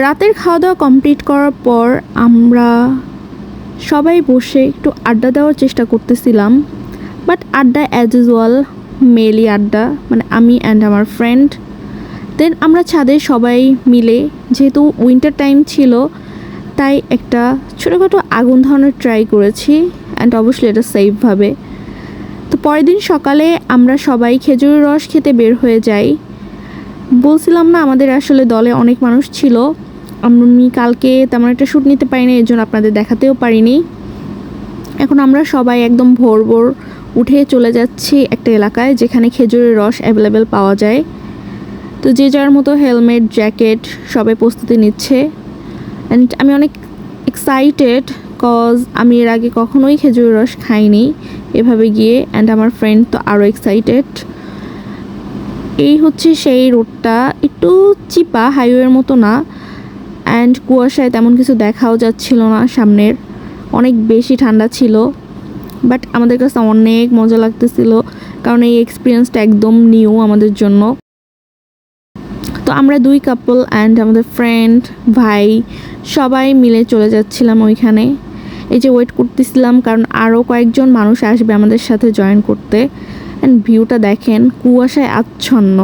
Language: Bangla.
রাতের খাওয়া দাওয়া কমপ্লিট করার পর আমরা সবাই বসে একটু আড্ডা দেওয়ার চেষ্টা করতেছিলাম, বাট আড্ডা অ্যাজ ইউজুয়াল মেলি আড্ডা, মানে আমি অ্যান্ড আমার ফ্রেন্ড। দেন আমরা ছাদে সবাই মিলে, যেহেতু উইন্টার টাইম ছিল, তাই একটা ছোটোখাটো আগুন ধরানোর ট্রাই করেছি, অ্যান্ড অবশ্যই এটা সেফভাবে। তো পরের দিন সকালে আমরা সবাই খেজুরের রস খেতে বের হয়ে যাই। বলছিলাম না আমাদের আসলে দলে অনেক মানুষ ছিল, আমি কালকে তেমন একটা শ্যুট নিতে পারিনি, এর জন্য আপনাদের দেখাতেও পারিনি। এখন আমরা সবাই একদম ভোর ভোর উঠে চলে যাচ্ছি একটা এলাকায় যেখানে খেজুরের রস অ্যাভেলেবেল পাওয়া যায়। তো যে যার মতো হেলমেট, জ্যাকেট সবাই প্রস্তুতি নিচ্ছে, অ্যান্ড আমি অনেক এক্সাইটেড কজ আমি এর আগে কখনোই খেজুরের রস খাইনি এভাবে গিয়ে, অ্যান্ড আমার ফ্রেন্ড তো আরও এক্সাইটেড। এই হচ্ছে সেই রোডটা, একটু চিপা, হাইওয়ের মতো না, অ্যান্ড কুয়াশায় তেমন কিছু দেখাও যাচ্ছিল না সামনের, অনেক বেশি ঠান্ডা ছিল, বাট আমাদের কাছে অনেক মজা লাগতেছিল কারণ এই এক্সপিরিয়েন্সটা একদম নিউ আমাদের জন্য। তো আমরা দুই কাপল অ্যান্ড আমাদের ফ্রেন্ড, ভাই সবাই মিলে চলে যাচ্ছিলাম ওইখানে। এই যে ওয়েট করতেছিলাম কারণ আরও কয়েকজন মানুষ আসবে আমাদের সাথে জয়েন করতে। অ্যান্ড ভিউটা দেখেন, কুয়াশায় আচ্ছন্ন।